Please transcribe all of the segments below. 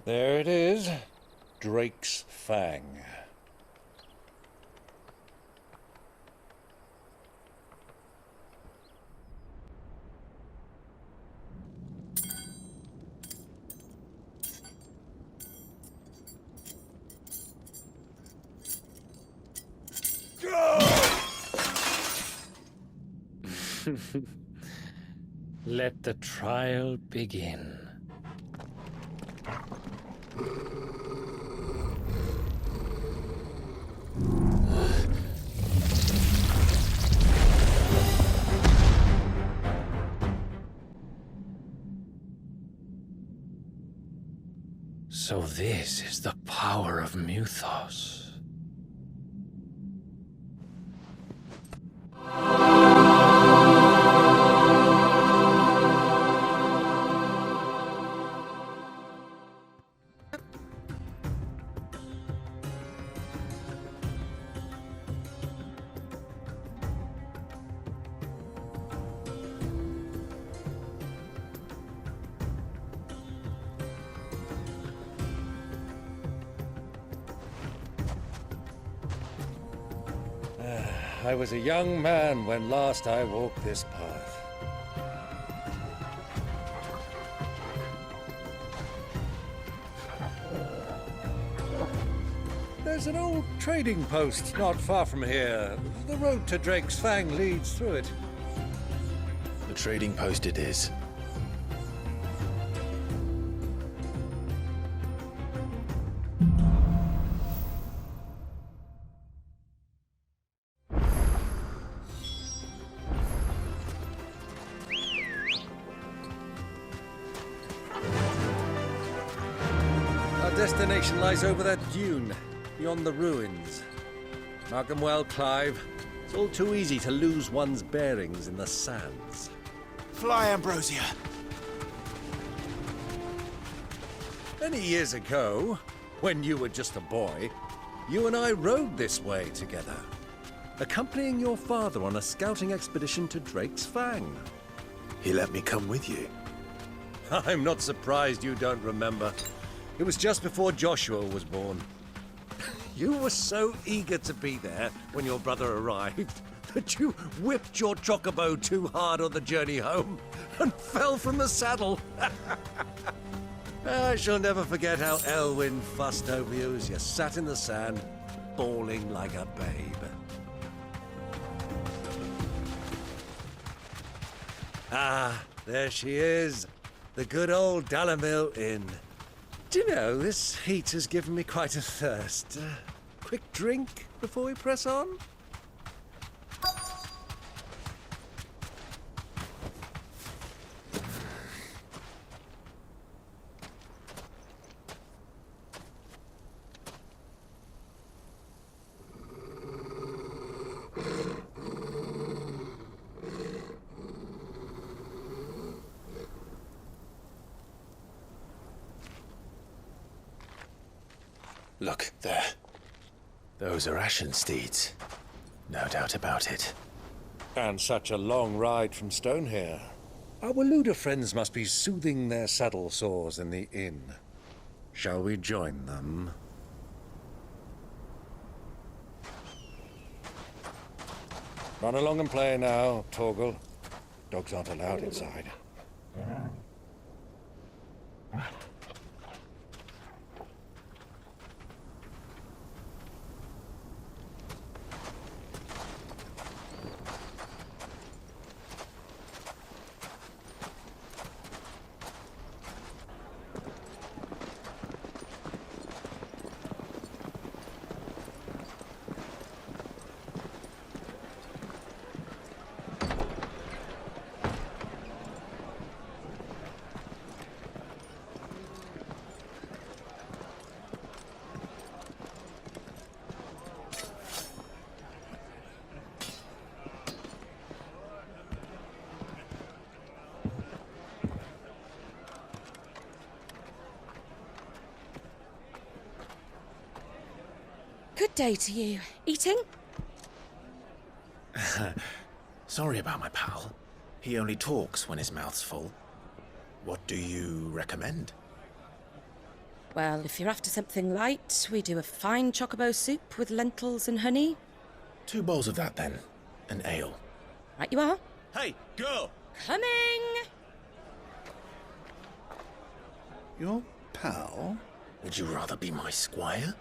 There it is. Drake's Fang. Let the trial begin. So this is the power of Mythos. I was a young man when last I walked this path. There's an old trading post not far from here. The road to Drake's Fang leads through it. The trading post it is. Destination lies over that dune, beyond the ruins. Mark 'em well, Clive. It's all too easy to lose one's bearings in the sands. Fly, Ambrosia! Many years ago, when you were just a boy, you and I rode this way together, accompanying your father on a scouting expedition to Drake's Fang. He let me come with you. I'm not surprised you don't remember. It was just before Joshua was born. You were so eager to be there when your brother arrived that you whipped your chocobo too hard on the journey home and fell from the saddle. I shall never forget how Elwyn fussed over you as you sat in the sand, bawling like a babe. Ah, there she is. The good old Dhalmekian Inn. Do you know, this heat has given me quite a thirst. Quick drink before we press on? Look, there. Those are ashen steeds. No doubt about it. And such a long ride from Stonehere. Our Waluda friends must be soothing their saddle sores in the inn. Shall we join them? Run along and play now, Torgal. Dogs aren't allowed inside. Good day to you. Eating? Sorry about my pal. He only talks when his mouth's full. What do you recommend? Well, if you're after something light, we do a fine chocobo soup with lentils and honey. 2 bowls of that, then. And ale. Right you are. Hey, girl! Coming! Your pal? Would you rather be my squire?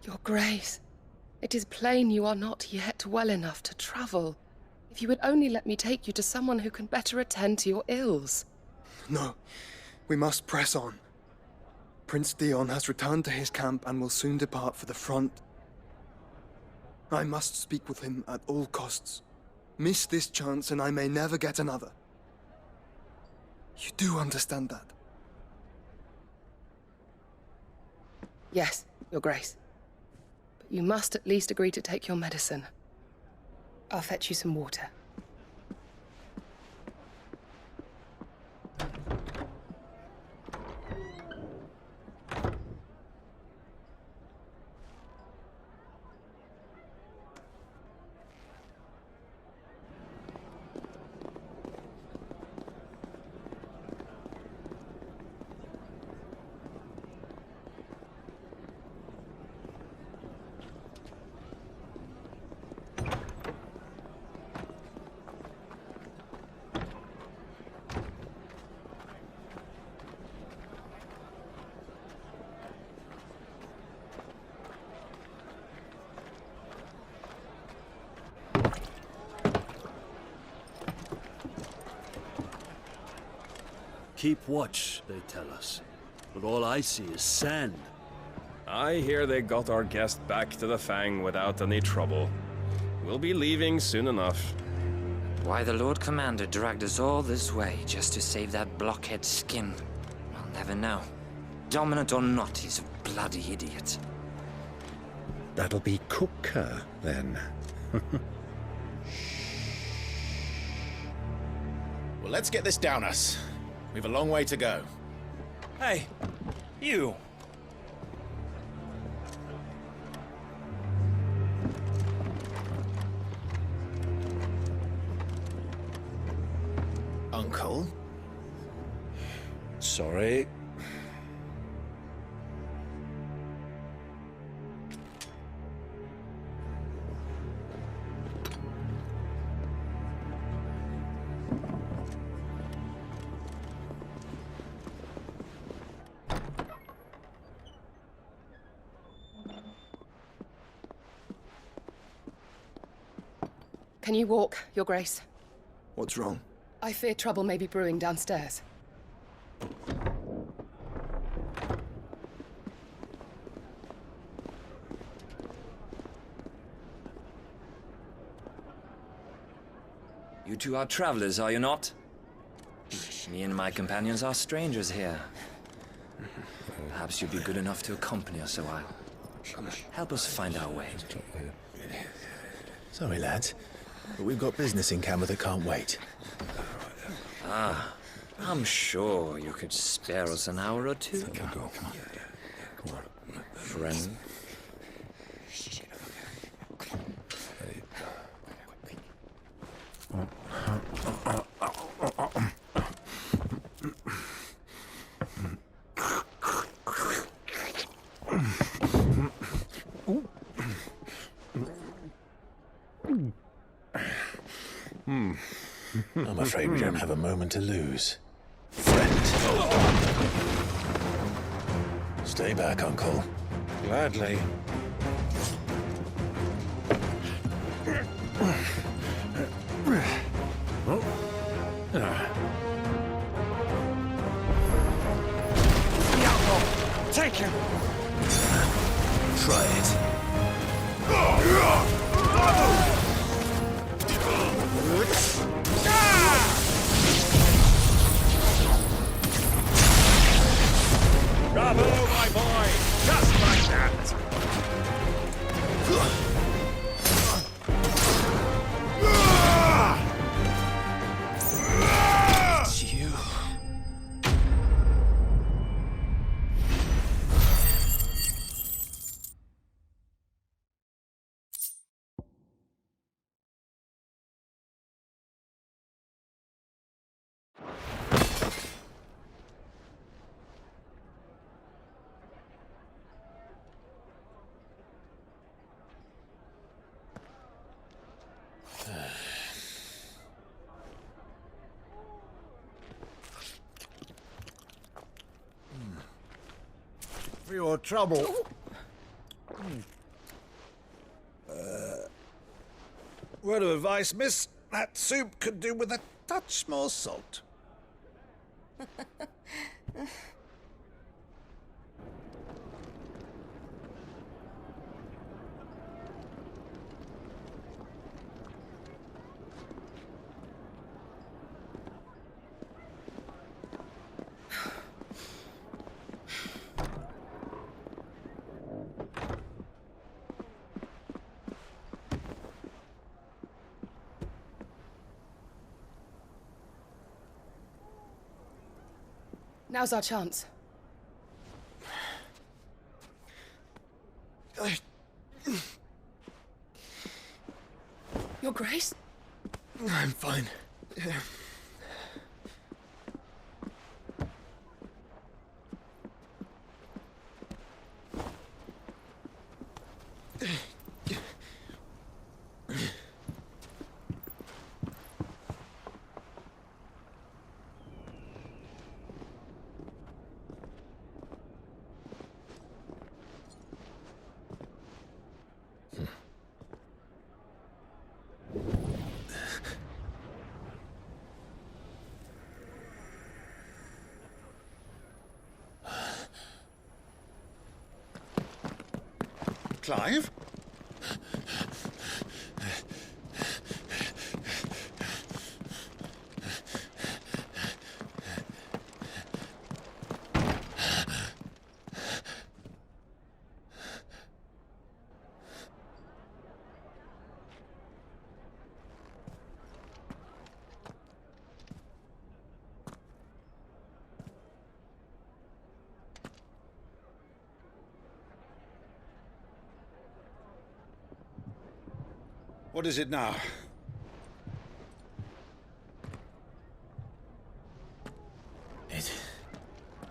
Your Grace, it is plain you are not yet well enough to travel. If you would only let me take you to someone who can better attend to your ills. No, we must press on. Prince Dion has returned to his camp and will soon depart for the front. I must speak with him at all costs. Miss this chance and I may never get another. You do understand that? Yes, Your Grace. But you must at least agree to take your medicine. I'll fetch you some water. Keep watch, they tell us. But all I see is sand. I hear they got our guest back to the Fang without any trouble. We'll be leaving soon enough. Why the Lord Commander dragged us all this way just to save that blockhead skin, I'll never know. Dominant or not, he's a bloody idiot. That'll be Cooker, then. Well, let's get this down us. We've a long way to go. Hey, you! Uncle? Sorry. Can you walk, Your Grace? What's wrong? I fear trouble may be brewing downstairs. You two are travelers, are you not? Me and my companions are strangers here. Perhaps you'd be good enough to accompany us a while. Help us find our way. Sorry, lads, but we've got business in camera that can't wait. Ah, I'm sure you could spare us an hour or two. Come on. Friend. I'm afraid we don't have a moment to lose. Friend. Stay back, Uncle. Gladly. take you! Try it. Bravo, my boy! Just like that! It's you. For your trouble. Word of advice, miss. That soup could do with a touch more salt. Now's our chance. Your Grace? I'm fine. Clive? What is it now?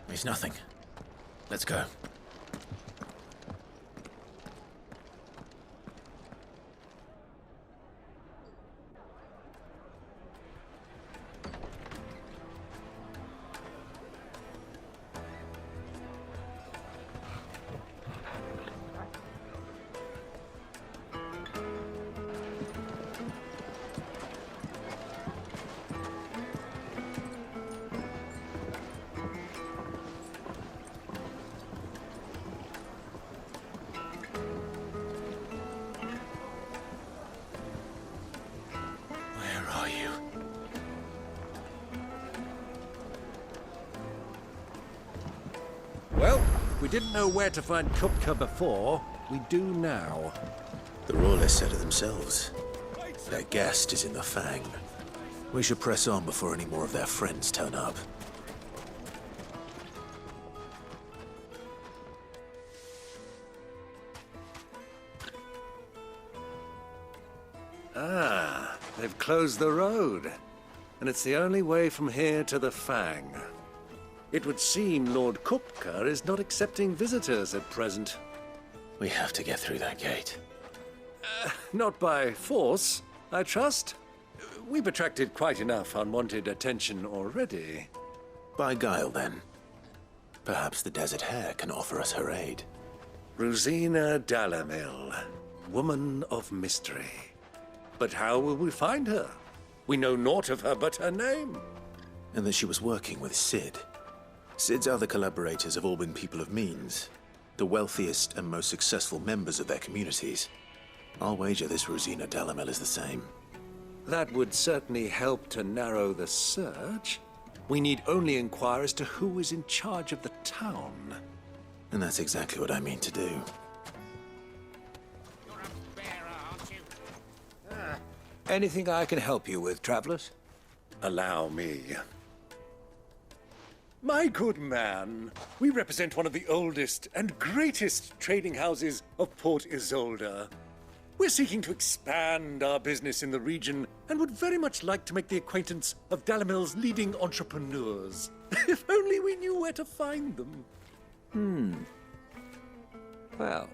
It's nothing. Let's go. Well, we didn't know where to find Kupka before. We do now. The Royalists said it themselves. Their guest is in the Fang. We should press on before any more of their friends turn up. Ah, they've closed the road. And it's the only way from here to the Fang. It would seem Lord Kupka is not accepting visitors at present. We have to get through that gate. Not by force, I trust. We've attracted quite enough unwanted attention already. By guile, then. Perhaps the Desert Hare can offer us her aid. Rosina Dalamil, woman of mystery. But how will we find her? We know naught of her but her name. And that she was working with Sid. Sid's other collaborators have all been people of means, the wealthiest and most successful members of their communities. I'll wager this Rosina Dhalmel is the same. That would certainly help to narrow the search. We need only inquire as to who is in charge of the town. And that's exactly what I mean to do. Anything I can help you with, travelers? Allow me. My good man, we represent one of the oldest and greatest trading houses of Port Isolde. We're seeking to expand our business in the region and would very much like to make the acquaintance of Dhalmel's leading entrepreneurs. If only we knew where to find them. Well,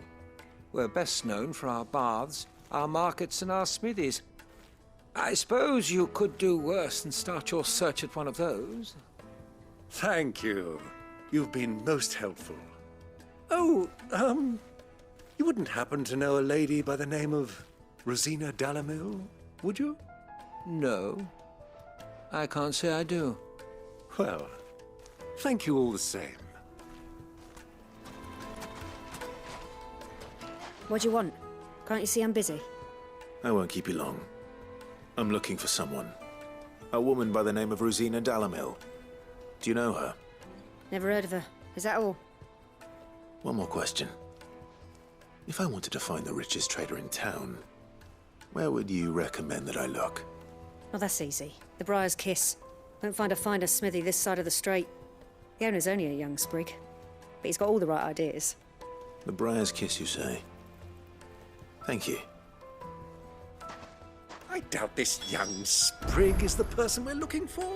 we're best known for our baths, our markets, and our smithies. I suppose you could do worse than start your search at one of those. Thank you. You've been most helpful. Oh, you wouldn't happen to know a lady by the name of Rosina Dhalmel, would you? No, I can't say I do. Well, thank you all the same. What do you want? Can't you see I'm busy? I won't keep you long. I'm looking for someone. A woman by the name of Rosina Dhalmel. Do you know her? Never heard of her. Is that all? One more question. If I wanted to find the richest trader in town, where would you recommend that I look? Oh, that's easy. The Briar's Kiss. Won't find a finer smithy this side of the strait. The owner's only a young sprig, but he's got all the right ideas. The Briar's Kiss, you say? Thank you. I doubt this young sprig is the person we're looking for.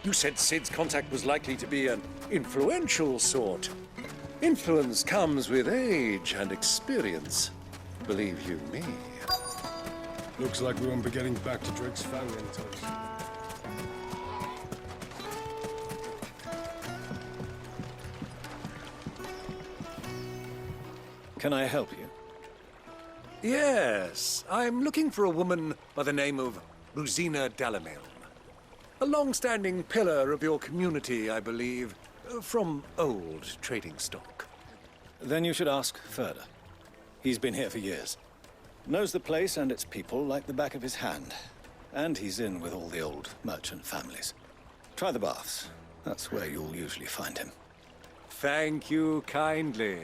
You said Sid's contact was likely to be an influential sort. Influence comes with age and experience. Believe you me. Looks like we won't be getting back to Drake's Fang anytime soon. Can I help you? Yes, I'm looking for a woman by the name of Rosina Dhalmel. A long-standing pillar of your community, I believe, from old trading stock. Then you should ask further. He's been here for years. Knows the place and its people like the back of his hand. And he's in with all the old merchant families. Try the baths. That's where you'll usually find him. Thank you kindly.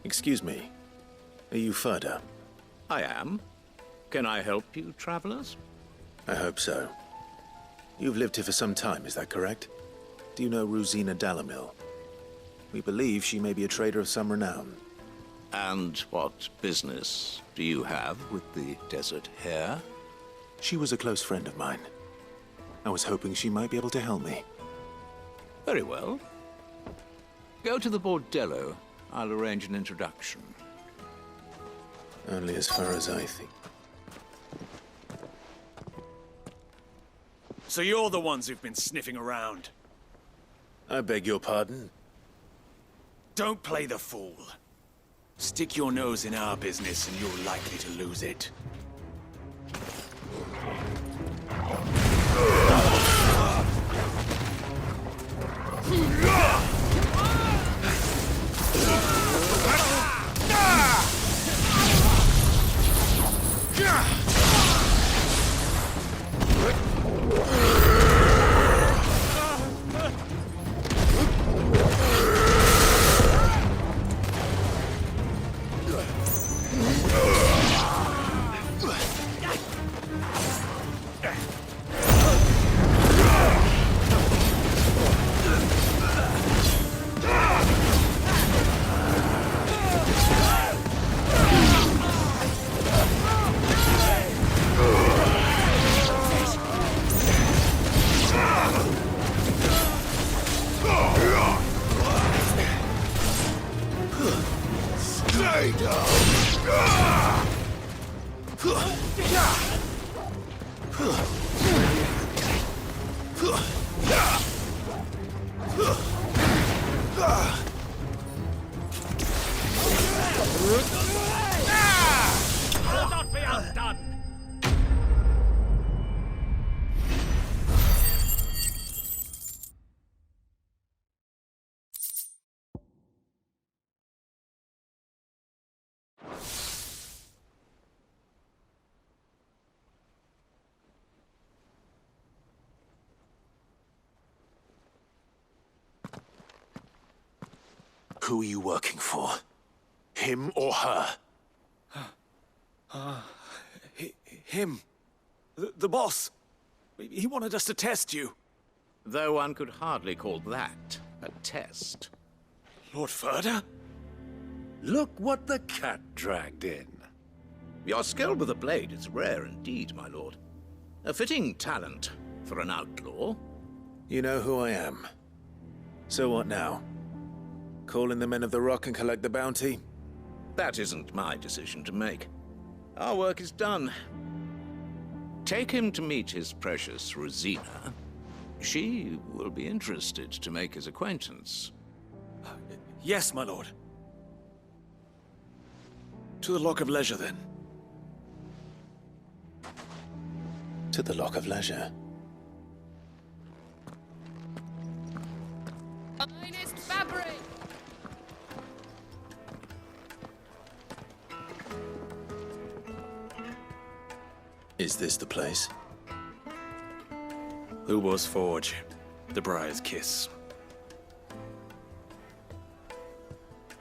Excuse me. Are you Ferda? I am. Can I help you, travelers? I hope so. You've lived here for some time, is that correct? Do you know Rosina Dhalmel? We believe she may be a trader of some renown. And what business do you have with the desert hare? She was a close friend of mine. I was hoping she might be able to help me. Very well. Go to the bordello. I'll arrange an introduction. Only as far as I think. So you're the ones who've been sniffing around? I beg your pardon? Don't play the fool. Stick your nose in our business and you're likely to lose it. Who are you working for? Him or her? Him. The boss. He wanted us to test you. Though one could hardly call that a test. Lord Ferda? Look what the cat dragged in. Your skill with the blade is rare indeed, my lord. A fitting talent for an outlaw. You know who I am. So what now? Call in the Men of the Rock and collect the bounty? That isn't my decision to make. Our work is done. Take him to meet his precious Rosina. She will be interested to make his acquaintance. Yes, my lord. To the Lock of Leisure, then. To the Lock of Leisure. Finest fabric! Is this the place? Lubor's Forge. The Briar's Kiss.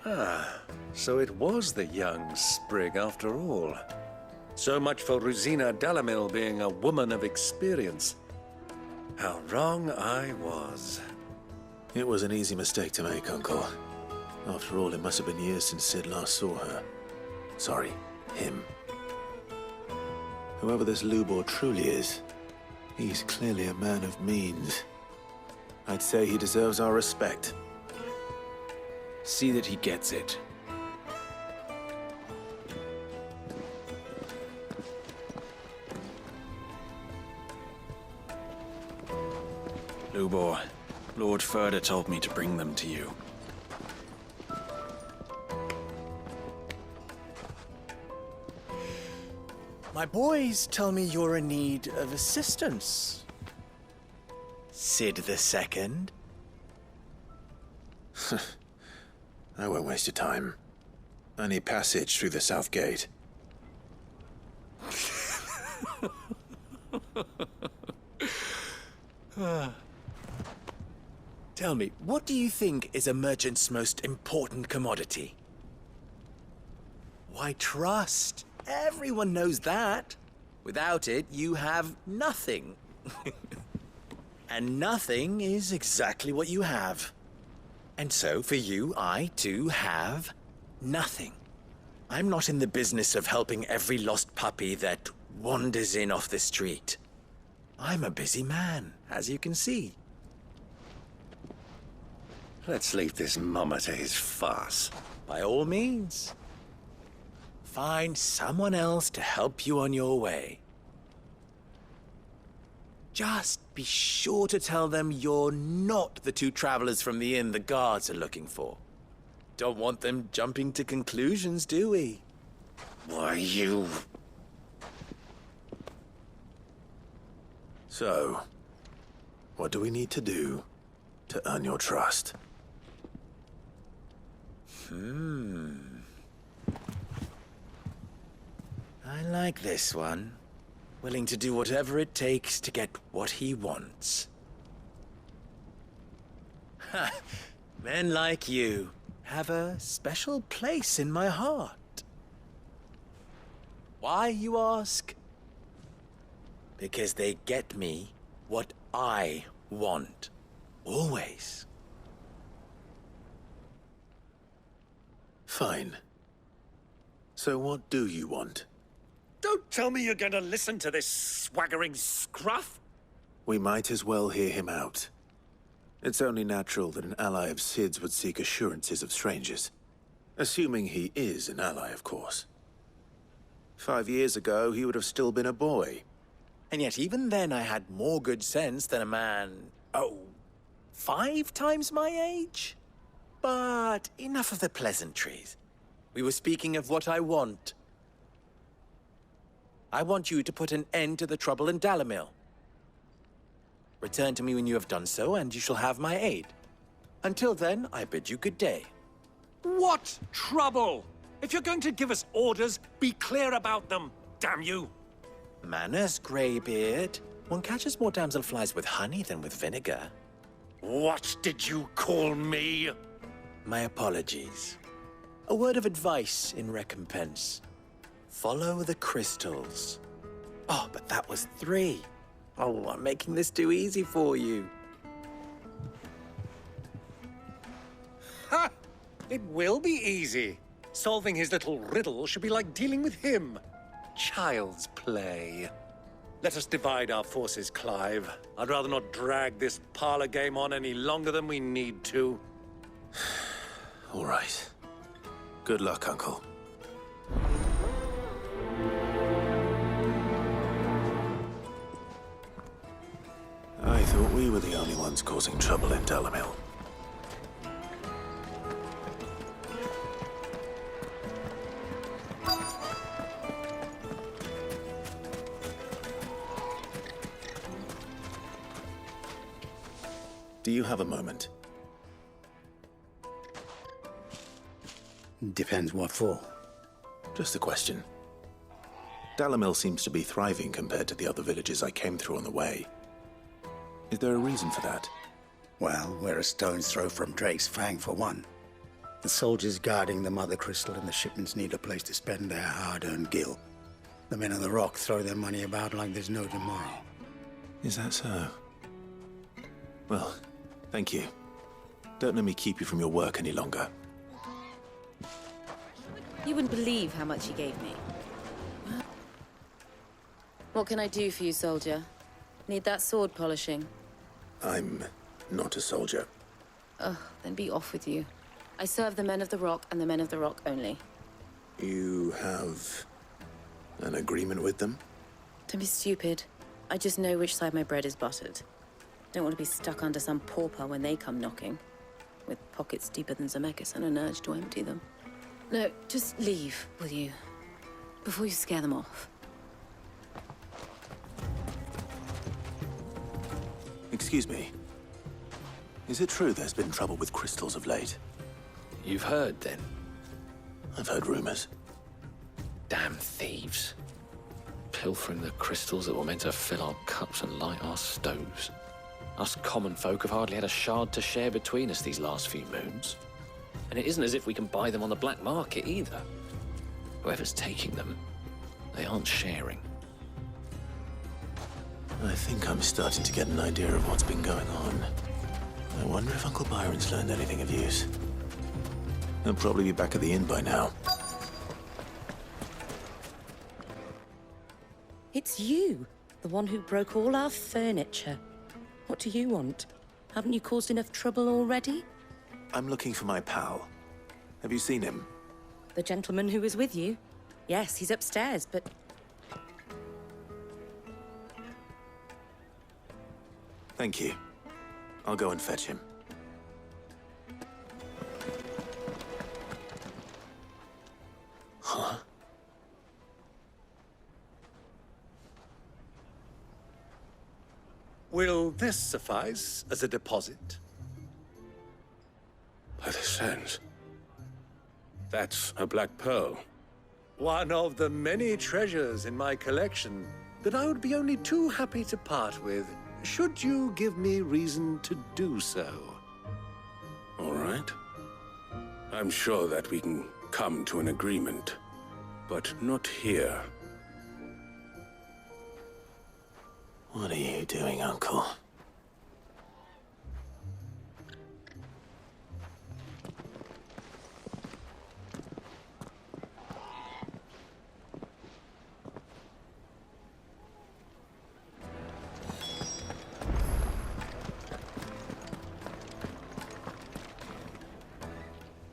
Ah, so it was the young sprig after all. So much for Rosina Dhalmekian being a woman of experience. How wrong I was. It was an easy mistake to make, Uncle. After all, it must have been years since Sid last saw her. Sorry, him. Whoever this Lubor truly is, he's clearly a man of means. I'd say he deserves our respect. See that he gets it. Lubor, Lord Ferda told me to bring them to you. My boys tell me you're in need of assistance. Sid the Second? I won't waste your time. I need passage through the south gate. Tell me, what do you think is a merchant's most important commodity? Why, trust. Everyone knows that. Without it, you have nothing. And nothing is exactly what you have. And so, for you, I, too, have nothing. I'm not in the business of helping every lost puppy that wanders in off the street. I'm a busy man, as you can see. Let's leave this mummer to his farce. By all means. Find someone else to help you on your way. Just be sure to tell them you're not the two travelers from the inn the guards are looking for. Don't want them jumping to conclusions, do we? Why, you... So, what do we need to do to earn your trust? I like this one. Willing to do whatever it takes to get what he wants. Ha! Men like you have a special place in my heart. Why, you ask? Because they get me what I want. Always. Fine. So what do you want? Don't tell me you're going to listen to this swaggering scruff! We might as well hear him out. It's only natural that an ally of Sid's would seek assurances of strangers. Assuming he is an ally, of course. 5 years ago, he would have still been a boy. And yet even then I had more good sense than a man, 5 times my age? But enough of the pleasantries. We were speaking of what I want. I want you to put an end to the trouble in Dhalmekian. Return to me when you have done so, and you shall have my aid. Until then, I bid you good day. What trouble? If you're going to give us orders, be clear about them, damn you! Manners, Greybeard. One catches more damselflies with honey than with vinegar. What did you call me? My apologies. A word of advice in recompense. Follow the crystals. Oh, but that was 3. Oh, I'm making this too easy for you. Ha! It will be easy. Solving his little riddle should be like dealing with him. Child's play. Let us divide our forces, Clive. I'd rather not drag this parlor game on any longer than we need to. All right. Good luck, Uncle. I thought we were the only ones causing trouble in Dhalmekian. Do you have a moment? Depends what for. Just a question. Dhalmekian seems to be thriving compared to the other villages I came through on the way. Is there a reason for that? Well, we're a stone's throw from Drake's Fang, for one. The soldiers guarding the Mother Crystal and the shipments need a place to spend their hard-earned gil. The men of the Rock throw their money about like there's no tomorrow. Is that so? Well, thank you. Don't let me keep you from your work any longer. You wouldn't believe how much he gave me. What can I do for you, soldier? Need that sword polishing? I'm not a soldier. Ugh, then be off with you. I serve the men of the Rock and the men of the Rock only. You have an agreement with them? Don't be stupid. I just know which side my bread is buttered. Don't want to be stuck under some pauper when they come knocking. With pockets deeper than Dhalmekian and an urge to empty them. No, just leave, will you? Before you scare them off. Excuse me. Is it true there's been trouble with crystals of late? You've heard, then? I've heard rumors. Damn thieves. Pilfering the crystals that were meant to fill our cups and light our stoves. Us common folk have hardly had a shard to share between us these last few moons. And it isn't as if we can buy them on the black market either. Whoever's taking them, they aren't sharing. I think I'm starting to get an idea of what's been going on. I wonder if Uncle Byron's learned anything of use. He'll probably be back at the inn by now. It's you, the one who broke all our furniture. What do you want? Haven't you caused enough trouble already? I'm looking for my pal. Have you seen him? The gentleman who was with you? Yes, he's upstairs, but... Thank you. I'll go and fetch him. Huh? Will this suffice as a deposit? By the sands. That's a black pearl. One of the many treasures in my collection that I would be only too happy to part with, should you give me reason to do so. All right. I'm sure that we can come to an agreement, but not here. What are you doing, Uncle?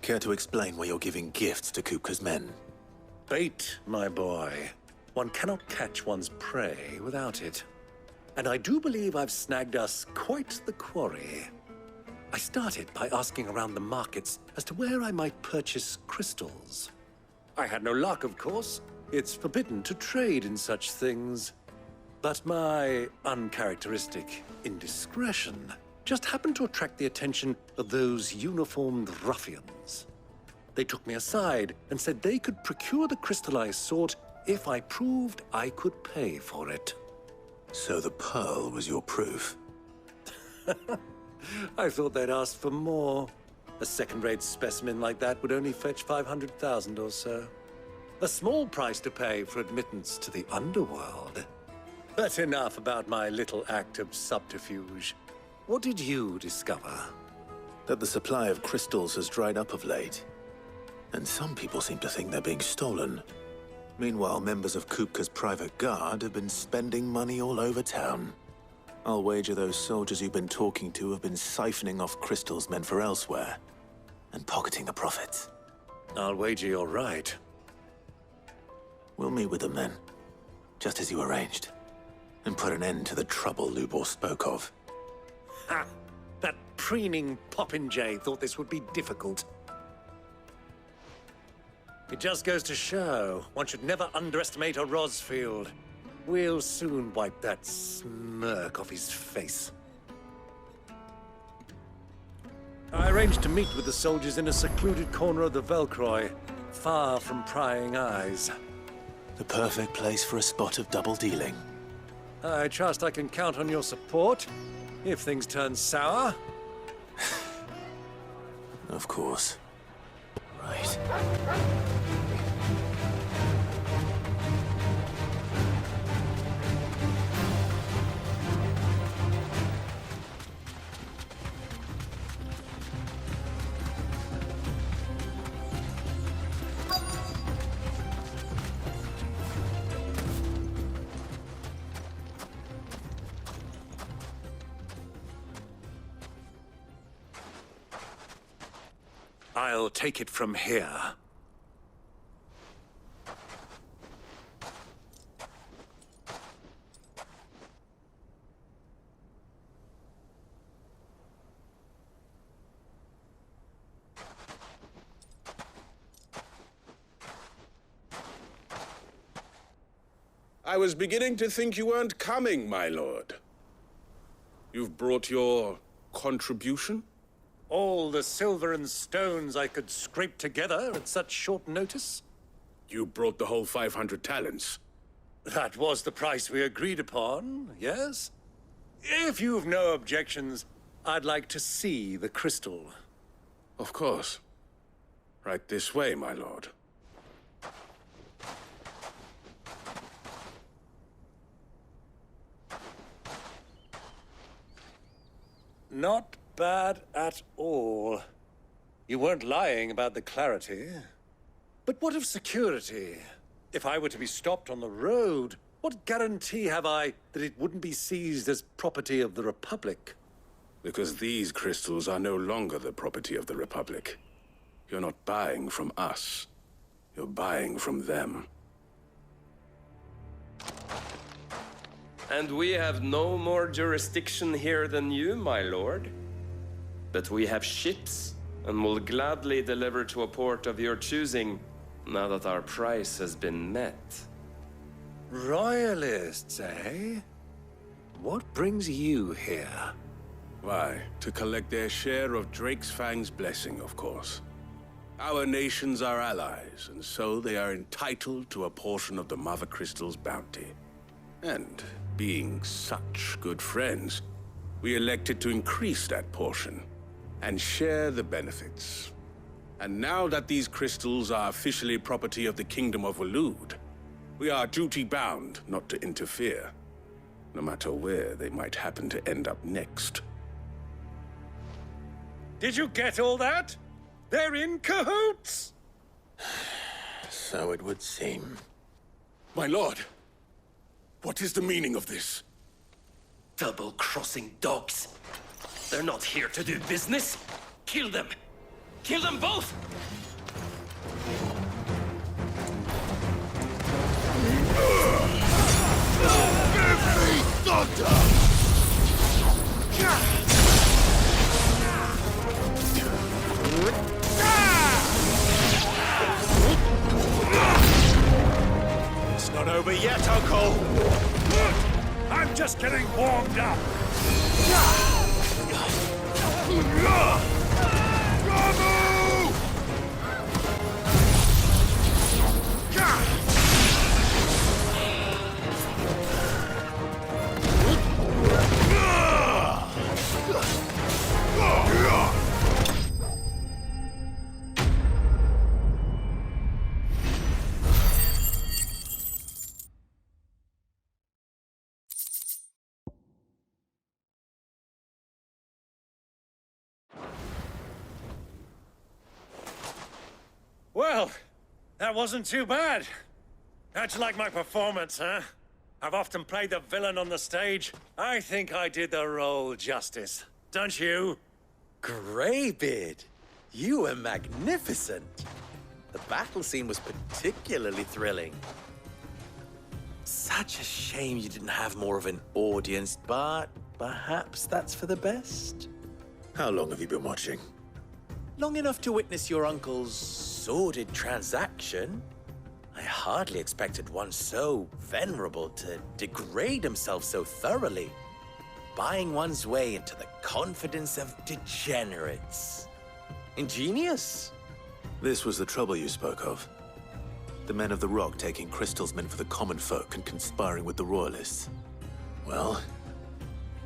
Care to explain why you're giving gifts to Kupka's men? Bait, my boy. One cannot catch one's prey without it. And I do believe I've snagged us quite the quarry. I started by asking around the markets as to where I might purchase crystals. I had no luck, of course. It's forbidden to trade in such things. But my uncharacteristic indiscretion just happened to attract the attention of those uniformed ruffians. They took me aside and said they could procure the crystal I sought if I proved I could pay for it. So the pearl was your proof? I thought they'd ask for more. A second-rate specimen like that would only fetch 500,000 or so. A small price to pay for admittance to the underworld. But enough about my little act of subterfuge. What did you discover? That the supply of crystals has dried up of late. And some people seem to think they're being stolen. Meanwhile, members of Kupka's private guard have been spending money all over town. I'll wager those soldiers you've been talking to have been siphoning off crystals meant for elsewhere, and pocketing the profits. I'll wager you're right. We'll meet with them then, just as you arranged, and put an end to the trouble Lubor spoke of. Ha! That preening popinjay thought this would be difficult. It just goes to show, one should never underestimate a Rosfield. We'll soon wipe that smirk off his face. I arranged to meet with the soldiers in a secluded corner of the Velcroy, far from prying eyes. The perfect place for a spot of double dealing. I trust I can count on your support, if things turn sour. Of course. Right. I'll take it from here. I was beginning to think you weren't coming, my lord. You've brought your contribution? All the silver and stones I could scrape together at such short notice? You brought the whole 500 talents. That was the price we agreed upon, yes? If you've no objections, I'd like to see the crystal. Of course. Right this way, my lord. Not bad at all. You weren't lying about the clarity. But what of security? If I were to be stopped on the road, what guarantee have I that it wouldn't be seized as property of the Republic? Because these crystals are no longer the property of the Republic. You're not buying from us. You're buying from them. And we have no more jurisdiction here than you, my lord. But we have ships, and will gladly deliver to a port of your choosing, now that our price has been met. Royalists, eh? What brings you here? Why, to collect their share of Drake's Fang's blessing, of course. Our nations are allies, and so they are entitled to a portion of the Mother Crystal's bounty. And, being such good friends, we elected to increase that portion and share the benefits. And now that these crystals are officially property of the Kingdom of Waloed, we are duty-bound not to interfere, no matter where they might happen to end up next. Did you get all that? They're in cahoots! So it would seem. My lord, what is the meaning of this? Double-crossing dogs. They're not here to do business. Kill them! Kill them both! Give me thunder! It's not over yet, Uncle! I'm just getting warmed up! Well, that wasn't too bad. How'd you like my performance, huh? I've often played the villain on the stage. I think I did the role justice. Don't you? Greybeard, you were magnificent. The battle scene was particularly thrilling. Such a shame you didn't have more of an audience, but perhaps that's for the best. How long have you been watching? Long enough to witness your uncle's sordid transaction. I hardly expected one so venerable to degrade himself so thoroughly, buying one's way into the confidence of degenerates. Ingenious. This was the trouble you spoke of. The men of the Rock taking crystals meant for the common folk and conspiring with the Royalists. Well,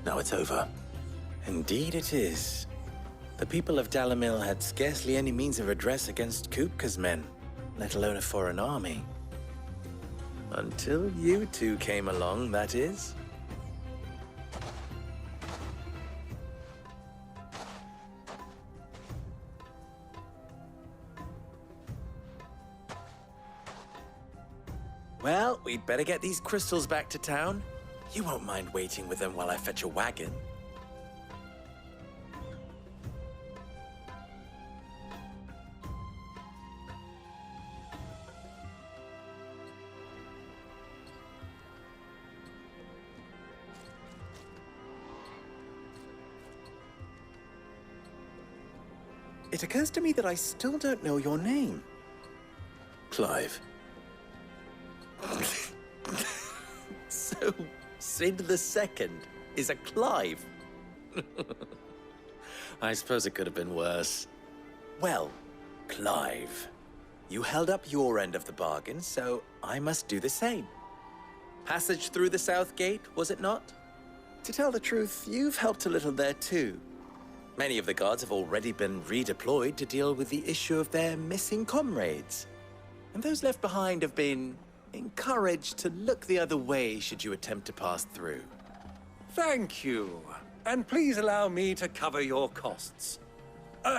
now it's over. Indeed it is. The people of Dhalmekian had scarcely any means of redress against Kupka's men, let alone a foreign army. Until you two came along, that is. Well, we'd better get these crystals back to town. You won't mind waiting with them while I fetch a wagon. It occurs to me that I still don't know your name. Clive. So, Sid the Second is a Clive. I suppose it could have been worse. Well, Clive, you held up your end of the bargain, so I must do the same. Passage through the South Gate, was it not? To tell the truth, you've helped a little there too. Many of the guards have already been redeployed to deal with the issue of their missing comrades. And those left behind have been encouraged to look the other way should you attempt to pass through. Thank you. And please allow me to cover your costs.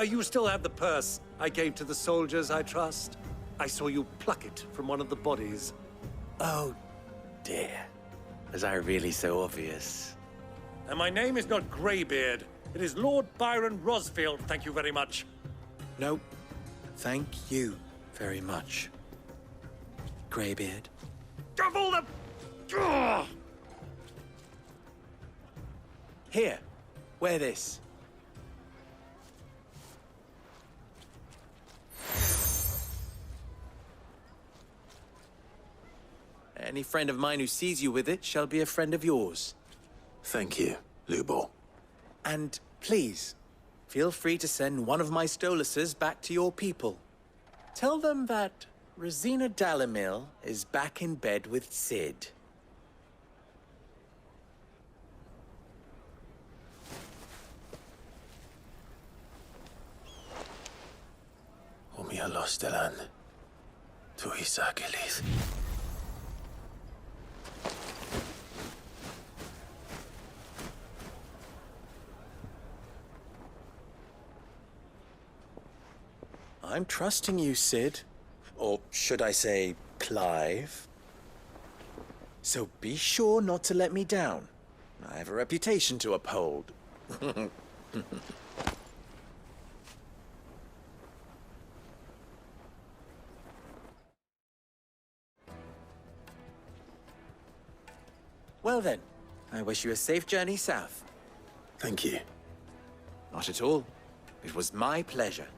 You still have the purse I gave to the soldiers, I trust? I saw you pluck it from one of the bodies. Oh, dear. Was I really so obvious? And my name is not Greybeard. It is Lord Byron Rosfield, thank you very much. No, thank you very much, Greybeard. Of all the... Ugh! Here, wear this. Any friend of mine who sees you with it shall be a friend of yours. Thank you, Lubor. And please, feel free to send one of my Stoluses back to your people. Tell them that Rosina Dhalmekian is back in bed with Sid. Omia Lostelan. Tuisa Gelith. I'm trusting you, Sid. Or should I say, Clive? So be sure not to let me down. I have a reputation to uphold. Well then, I wish you a safe journey south. Thank you. Not at all. It was my pleasure.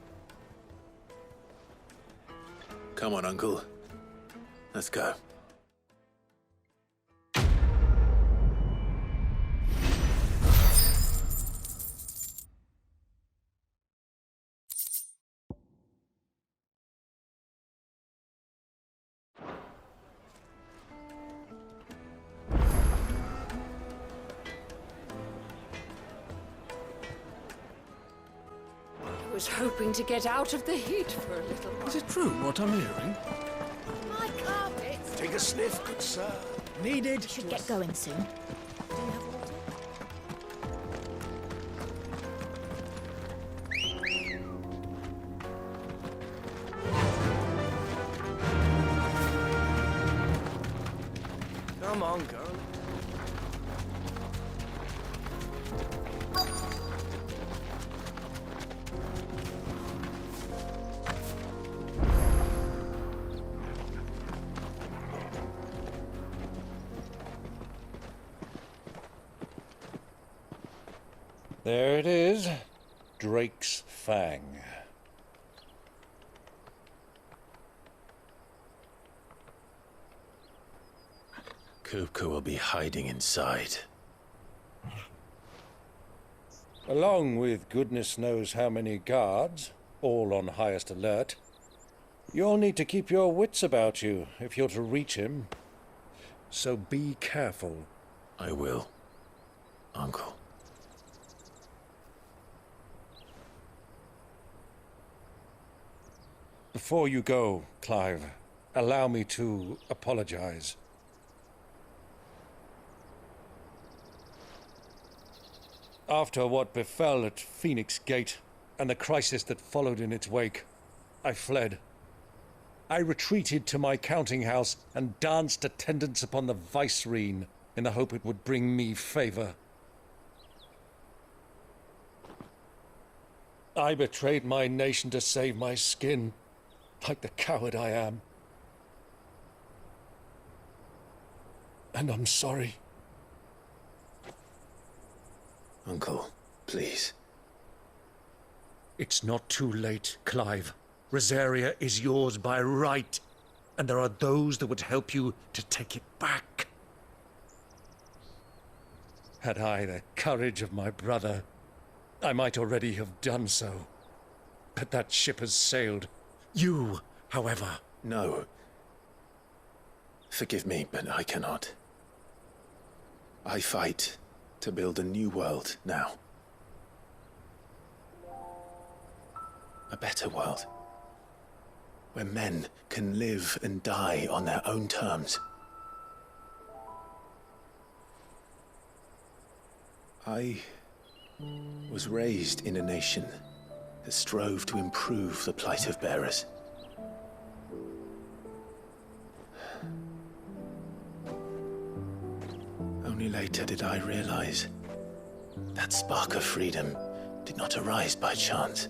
Come on, Uncle. Let's go. I was hoping to get out of the heat for a little while. Is it true what I'm hearing? My carpet! Take a sniff, good sir. Needed. Should get going soon. Do you have water? There it is. Drake's Fang. Kupka will be hiding inside. Along with goodness knows how many guards, all on highest alert. You'll need to keep your wits about you if you're to reach him. So be careful. I will, Uncle. Before you go, Clive, allow me to apologize. After what befell at Phoenix Gate and the crisis that followed in its wake, I fled. I retreated to my counting house and danced attendance upon the vicereine in the hope it would bring me favor. I betrayed my nation to save my skin, like the coward I am. And I'm sorry. Uncle, please. It's not too late, Clive. Rosaria is yours by right, and there are those that would help you to take it back. Had I the courage of my brother, I might already have done so. But that ship has sailed. You, however... No. Forgive me, but I cannot. I fight to build a new world now. A better world. Where men can live and die on their own terms. I was raised in a nation that strove to improve the plight of bearers. Only later did I realize that spark of freedom did not arise by chance,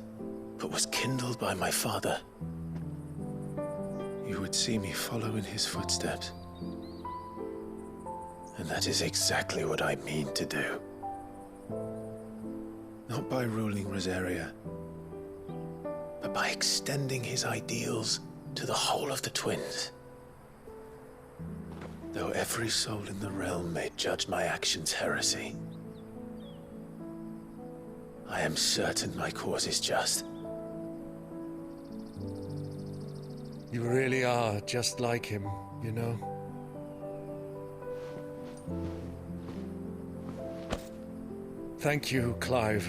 but was kindled by my father. You would see me follow in his footsteps. And that is exactly what I mean to do. Not by ruling Rosaria, but by extending his ideals to the whole of the twins. Though every soul in the realm may judge my actions heresy, I am certain my cause is just. You really are just like him, you know? Thank you, Clive,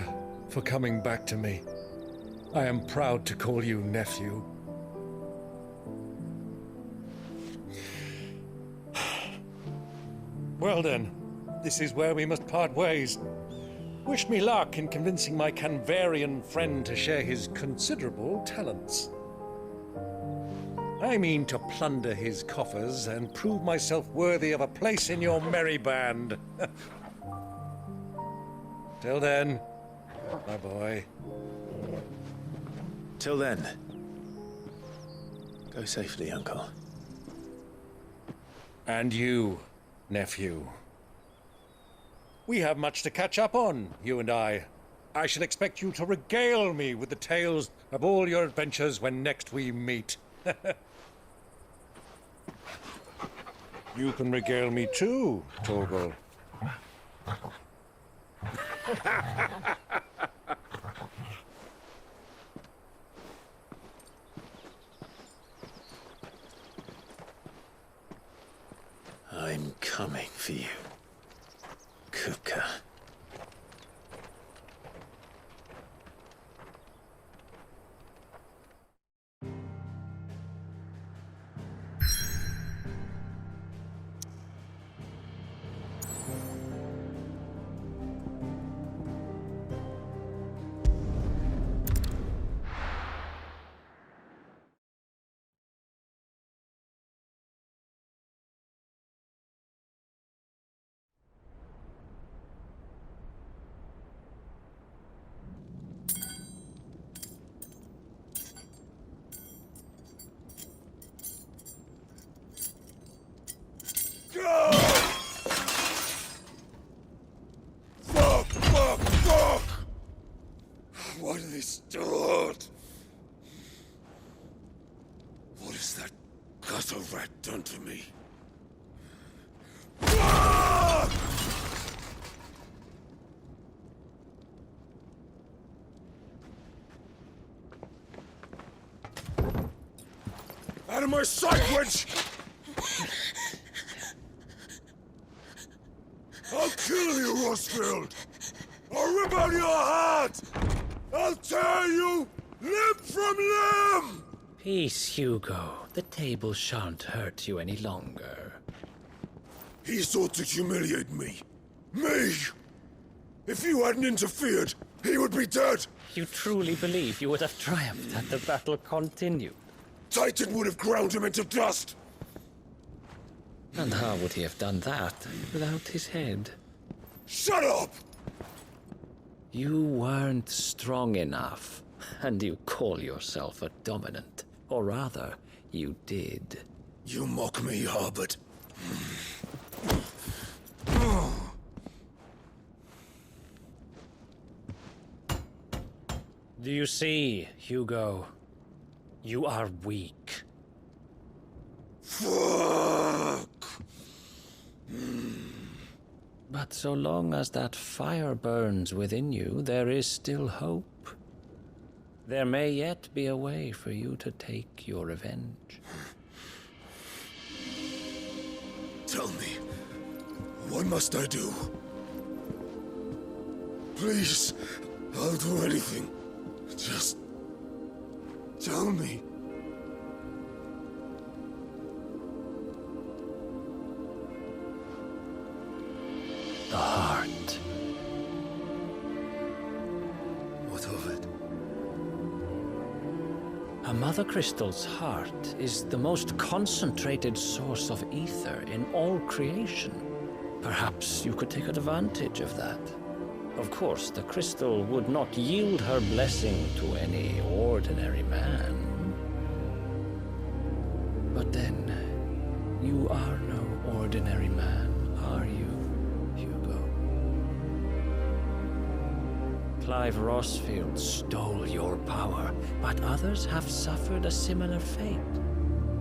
for coming back to me. I am proud to call you nephew. Well then, this is where we must part ways. Wish me luck in convincing my Canvarian friend to share his considerable talents. I mean to plunder his coffers and prove myself worthy of a place in your merry band. Till then, my boy. Till then, go safely, Uncle. And you, nephew. We have much to catch up on, you and I. I shall expect you to regale me with the tales of all your adventures when next we meet. You can regale me too, Torgal. I'm coming for you, Kupka. still hurt. What has that gutter rat done to me? Out of my sight, wench! I'll kill you, Rosfield! I'll rip out your heart! I'll tear you limb from limb! Peace, Hugo. The table shan't hurt you any longer. He sought to humiliate me. Me! If you hadn't interfered, he would be dead! You truly believe you would have triumphed had the battle continued? Titan would have ground him into dust! And how would he have done that without his head? Shut up! You weren't strong enough, and you call yourself a dominant. Or rather, you did. You mock me, Harbert. Do you see, Hugo? You are weak. Fuck! But so long as that fire burns within you, there is still hope. There may yet be a way for you to take your revenge. Tell me, what must I do? Please, I'll do anything. Just tell me. The heart. What of it? A mother crystal's heart is the most concentrated source of ether in all creation. Perhaps you could take advantage of that. Of course, the crystal would not yield her blessing to any ordinary man. But then, you are no ordinary man, are you, Hugo? Clive Rosfield stole your power, but others have suffered a similar fate,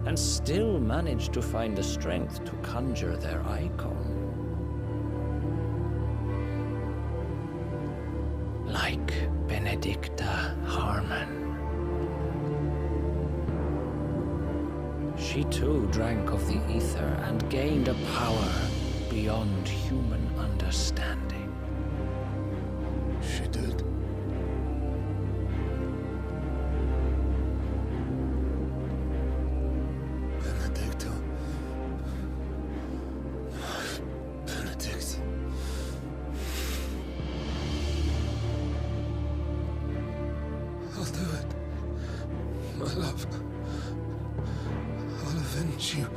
and still managed to find the strength to conjure their icon. Like Benedicta Harmon. She too drank of the ether and gained a power beyond human understanding. She did. Benedicta. Benedict. I'll do it. My love. I'll avenge you.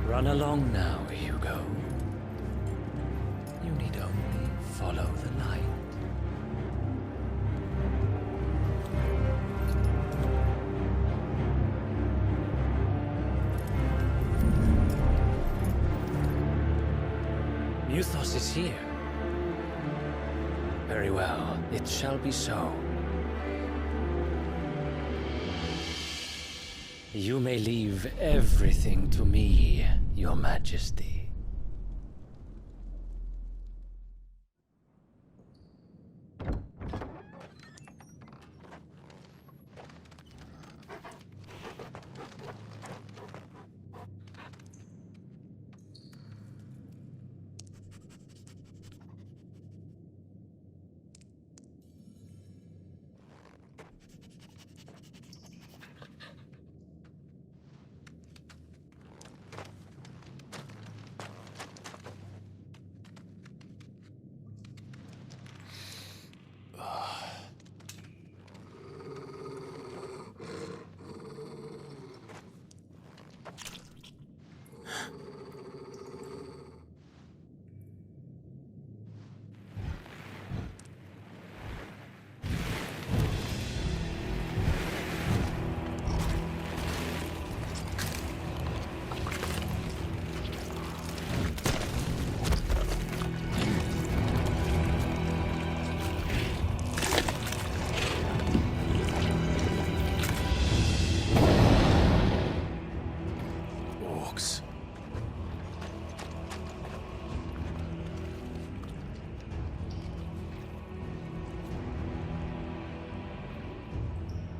Run along now, Hugo. You need only follow the light. Muthos is here. Very well, it shall be so. You may leave everything to me, Your Majesty.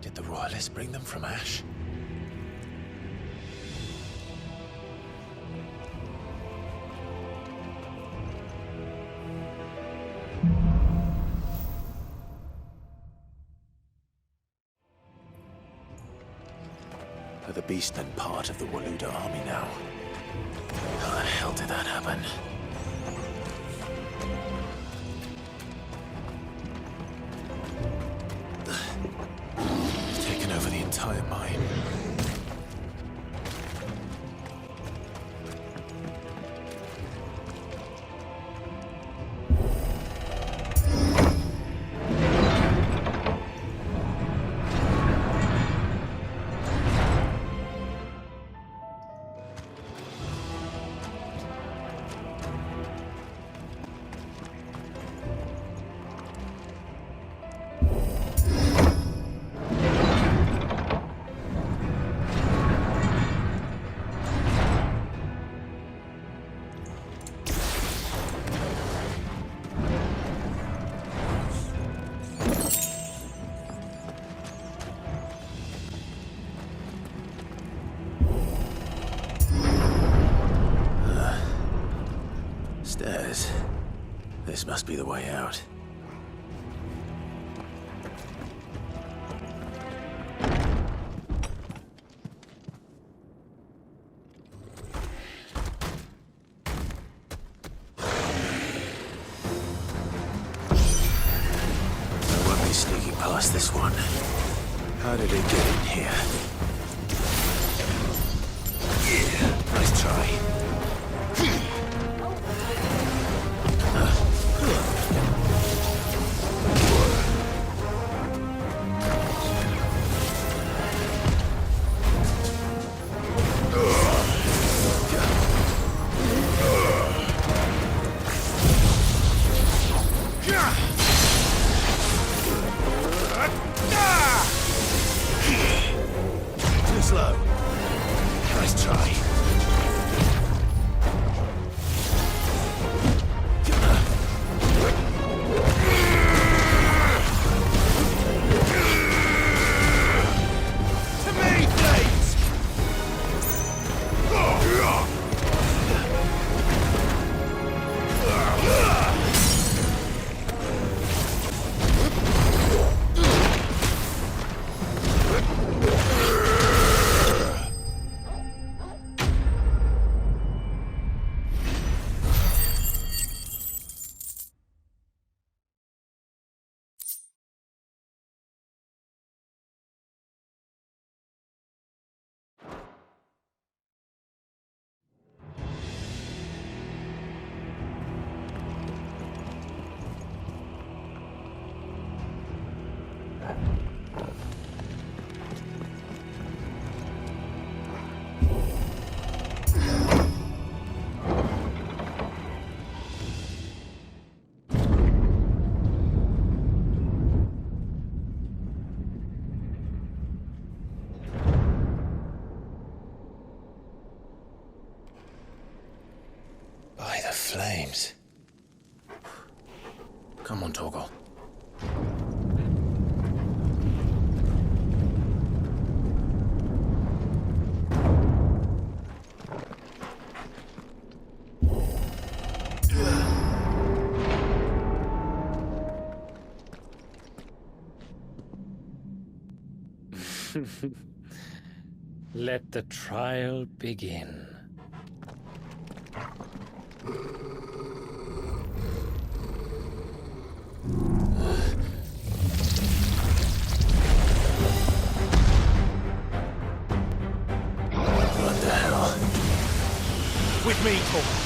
Did the Royalists bring them from Ash? Are the Beastmen part of the Waluda army now? How the hell did that happen? They've taken over the entire mine. Stairs. This must be the way out. I won't be sneaking past this one. How did it get in here? Yeah, nice try. Too slow. Nice try. To me, please! By the flames. Come on, Torgal. Let the trial begin. What the hell? With me, Torgal.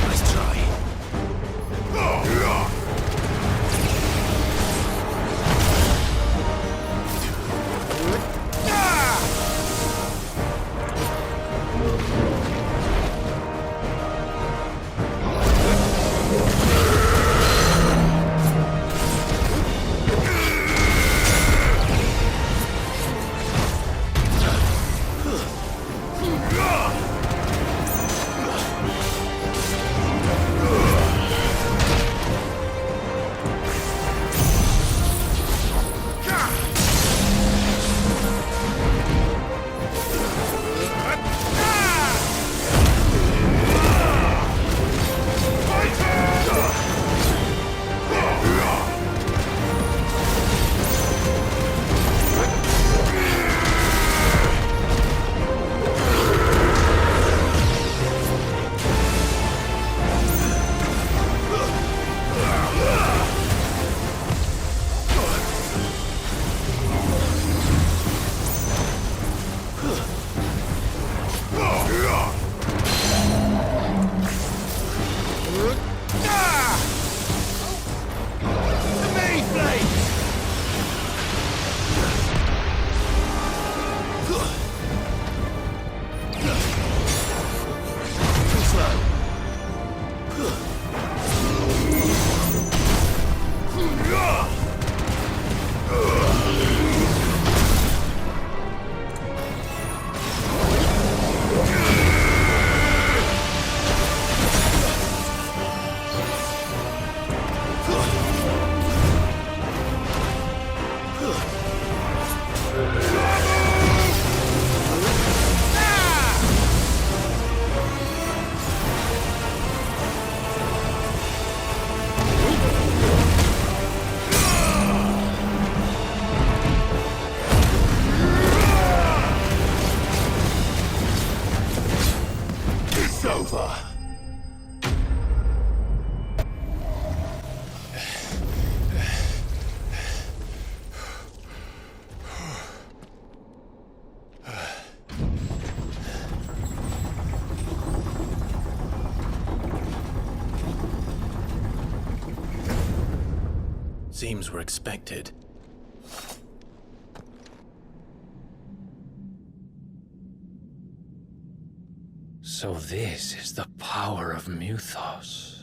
Nice try. Seems we're expected. So this is the power of Muthos.